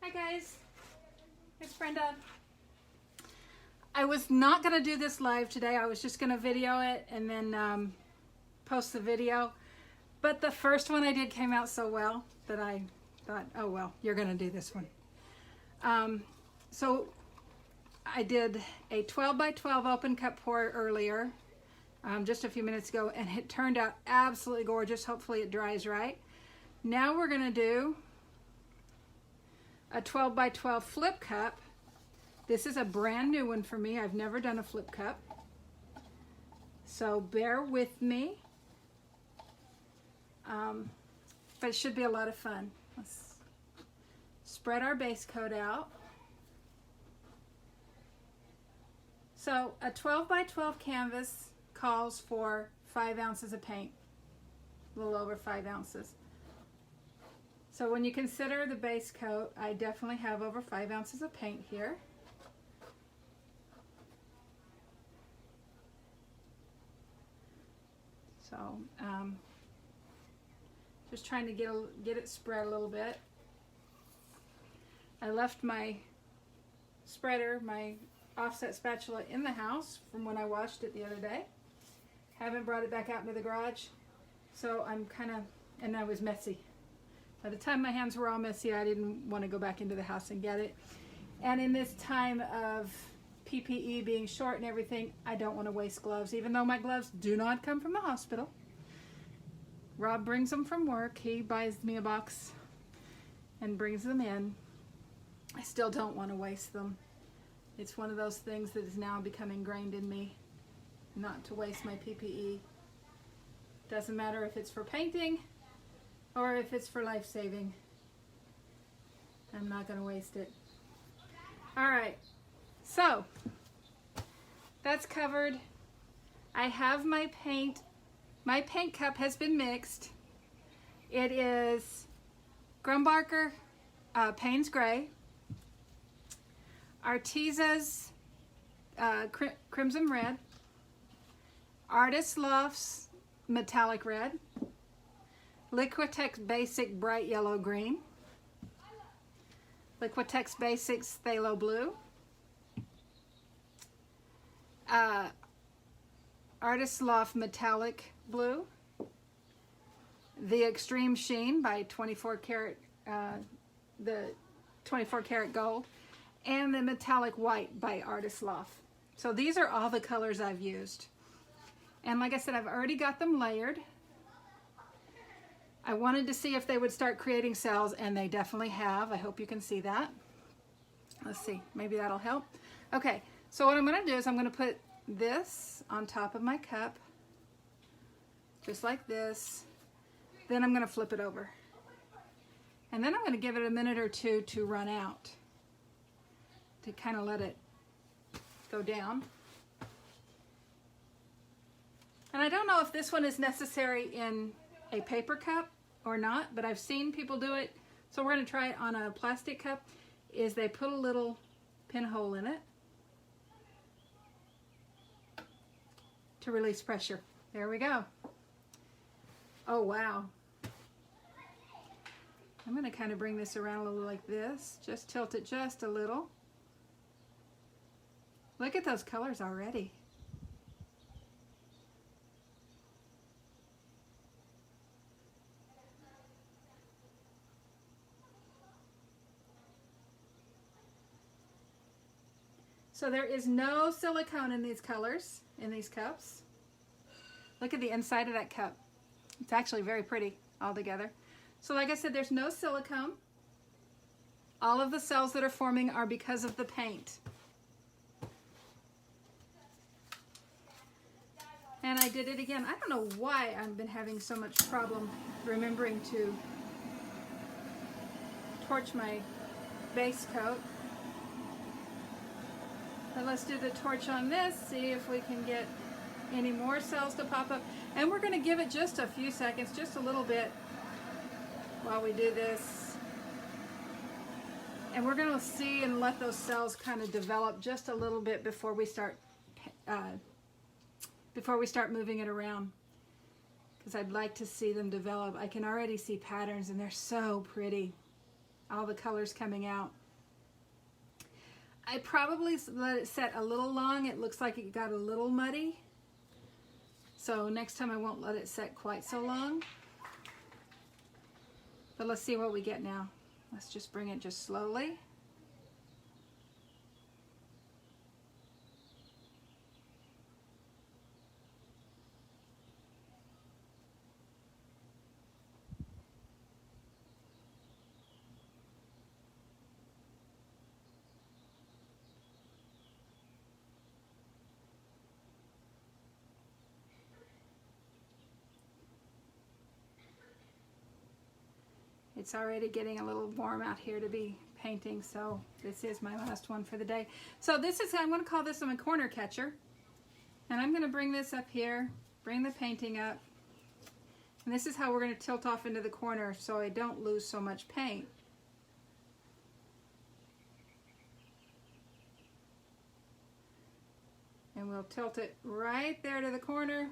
Hi guys, it's Brenda. I was not going to do this live today. I was just going to video it and then post the video. But the first one I did came out so well that I thought, oh well, you're going to do this one. So I did a 12 by 12 open cup pour earlier, just a few minutes ago, and it turned out absolutely gorgeous. Hopefully it dries right. Now we're going to do a 12 by 12 flip cup. This is a brand new one for me. I've never done a flip cup, so bear with me. But it should be a lot of fun. Let's spread our base coat out. So a 12 by 12 canvas calls for 5 ounces of paint, a little over 5 ounces. So when you consider the base coat, I definitely have over 5 ounces of paint here. So just trying to get it spread a little bit. I left my spreader, my offset spatula, in the house from when I washed it the other day. Haven't brought it back out into the garage, so I'm and I was messy. By the time my hands were all messy, I didn't want to go back into the house and get it. And in this time of PPE being short and everything, I don't want to waste gloves, even though my gloves do not come from the hospital. Rob brings them from work. He buys me a box and brings them in. I still don't want to waste them. It's one of those things that has now become ingrained in me, not to waste my PPE. Doesn't matter if it's for painting or if it's for life-saving. I'm not going to waste it. All right, so that's covered. I have my paint. My paint cup has been mixed. It is Grumbarker Payne's Gray, Artesa's Crimson Red, Artist Loft's Metallic Red, Liquitex Basic Bright Yellow Green, Liquitex Basics Phthalo Blue, Artist Loft Metallic Blue, the Extreme Sheen by 24 Karat, the 24 Karat Gold, and the Metallic White by Artist Loft. So these are all the colors I've used. And like I said, I've already got them layered. I wanted to see if they would start creating cells, and they definitely have. I hope you can see that. Let's see, maybe that'll help. Okay, so what I'm going to do is I'm going to put this on top of my cup, just like this. Then I'm going to flip it over. And then I'm going to give it a minute or two to run out, to kind of let it go down. And I don't know if this one is necessary in a paper cup or not, but I've seen people do it. So we're going to try it on a plastic cup. Is they put a little pinhole in it to release pressure. There we go. Oh wow. I'm going to kind of bring this around a little like this. Just tilt it just a little. Look at those colors already. So there is no silicone in these colors, in these cups. Look at the inside of that cup. It's actually very pretty altogether. So like I said, there's no silicone. All of the cells that are forming are because of the paint. And I did it again. I don't know why I've been having so much problem remembering to torch my base coat. But let's do the torch on this, see if we can get any more cells to pop up. And we're going to give it just a few seconds, just a little bit while we do this. And we're going to see and let those cells kind of develop just a little bit before we start moving it around, because I'd like to see them develop. I can already see patterns and they're so pretty. all the colors coming out. I probably let it set a little long. It looks like it got a little muddy. So next time I won't let it set quite so long. But let's see what we get now. Let's just bring it just slowly. It's already getting a little warm out here to be painting, so this is my last one for the day. So this is, I'm going to call this my corner catcher. And I'm going to bring this up here, bring the painting up. And this is how we're going to tilt off into the corner so I don't lose so much paint. And we'll tilt it right there to the corner.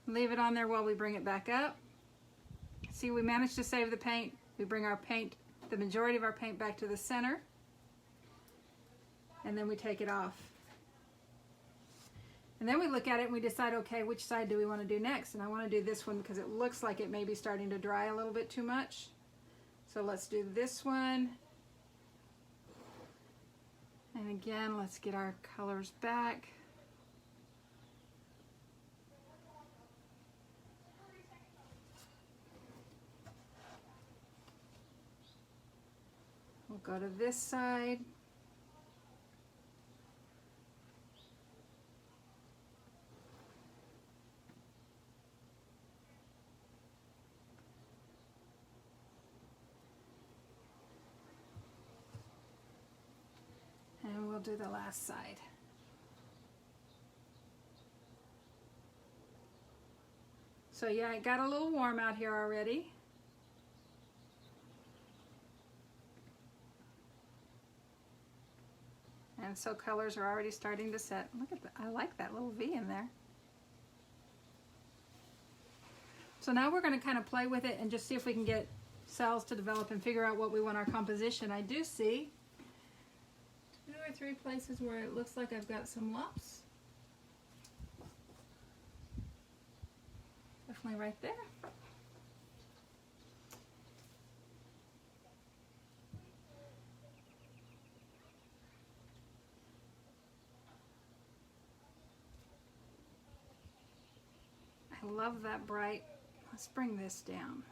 Leave it on there while we bring it back up. See, we managed to save the paint. We bring our paint, the majority of our paint, back to the center. And then we take it off. And then we look at it and we decide, okay, which side do we want to do next? And I want to do this one because it looks like it may be starting to dry a little bit too much. So let's do this one. And again, let's get our colors back. We'll go to this side. And we'll do the last side. So yeah, it got a little warm out here already. And so colors are already starting to set. Look at that, I like that little V in there. So now we're going to kind of play with it and just see if we can get cells to develop and figure out what we want our composition. I do see 2 or 3 places where it looks like I've got some lumps. Definitely right there. I love that bright. Let's bring this down.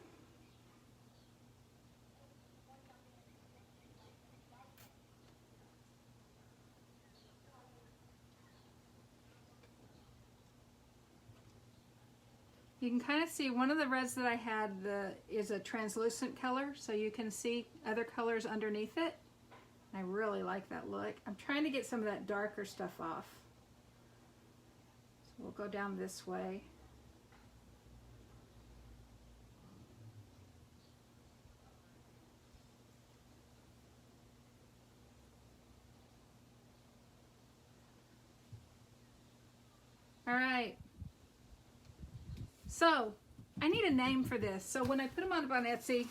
You can kind of see one of the reds that I had is a translucent color, so you can see other colors underneath it. I really like that look. I'm trying to get some of that darker stuff off. So we'll go down this way. All right. So I need a name for this. So when I put them up on Etsy,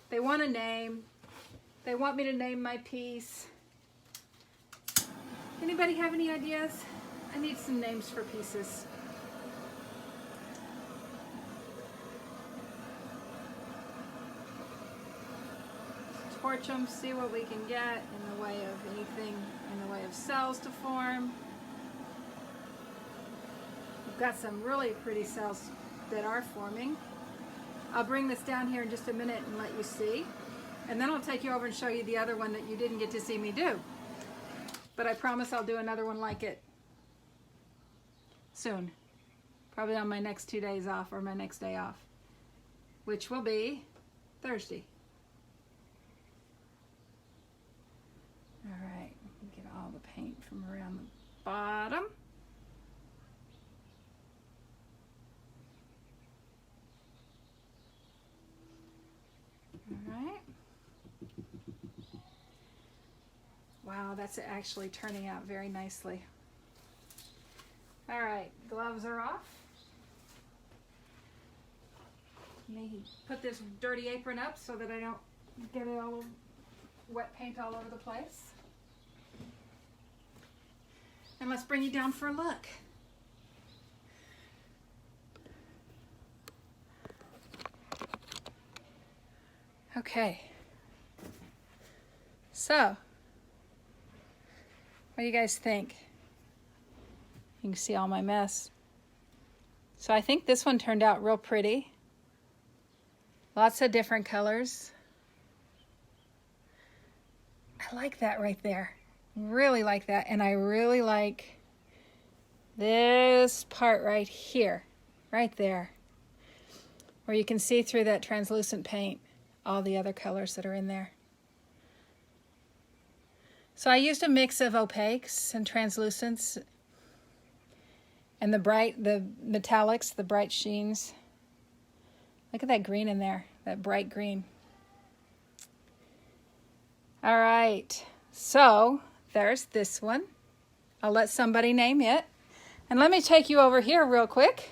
they want a name. They want me to name my piece. Anybody have any ideas? I need some names for pieces. Torch them, see what we can get in the way of anything, in the way of cells to form. We've got some really pretty cells that are forming. I'll bring this down here in just a minute and let you see. And then I'll take you over and show you the other one that you didn't get to see me do. But I promise I'll do another one like it soon. Probably on my next 2 days off or my next day off, which will be Thursday. All right, get all the paint from around the bottom. All right. Wow, that's actually turning out very nicely. All right, gloves are off. Let me put this dirty apron up so that I don't get it all wet paint all over the place. And let's bring you down for a look. Okay. So, what do you guys think? You can see all my mess. So I think this one turned out real pretty. Lots of different colors. I like that right there. Really like that. And I really like this part right here, right there, where you can see through that translucent paint all the other colors that are in there. So I used a mix of opaques and translucents and the metallics, the bright sheens. Look at that green in there, that bright green. All right, so there's this one. I'll let somebody name it. And let me take you over here real quick.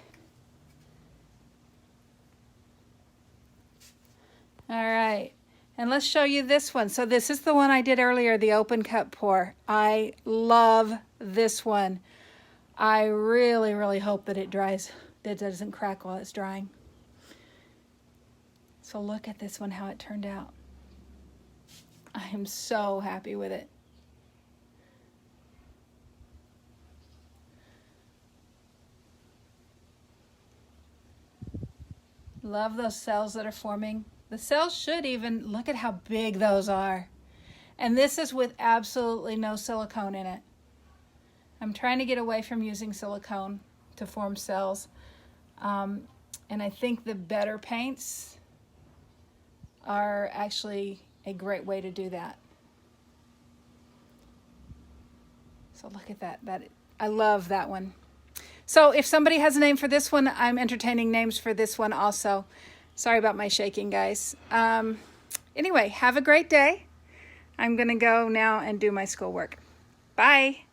All right, and let's show you this one. So this is the one I did earlier, the open cup pour. I love this one. I really, really hope that it dries, that it doesn't crack while it's drying. So look at this one, how it turned out. I am so happy with it. Love those cells that are forming. The cells should even, look at how big those are. And this is with absolutely no silicone in it. I'm trying to get away from using silicone to form cells. And I think the better paints are actually a great way to do that. So look at that. I love that one. So if somebody has a name for this one, I'm entertaining names for this one also. Sorry about my shaking, guys. Anyway, have a great day. I'm going to go now and do my schoolwork. Bye.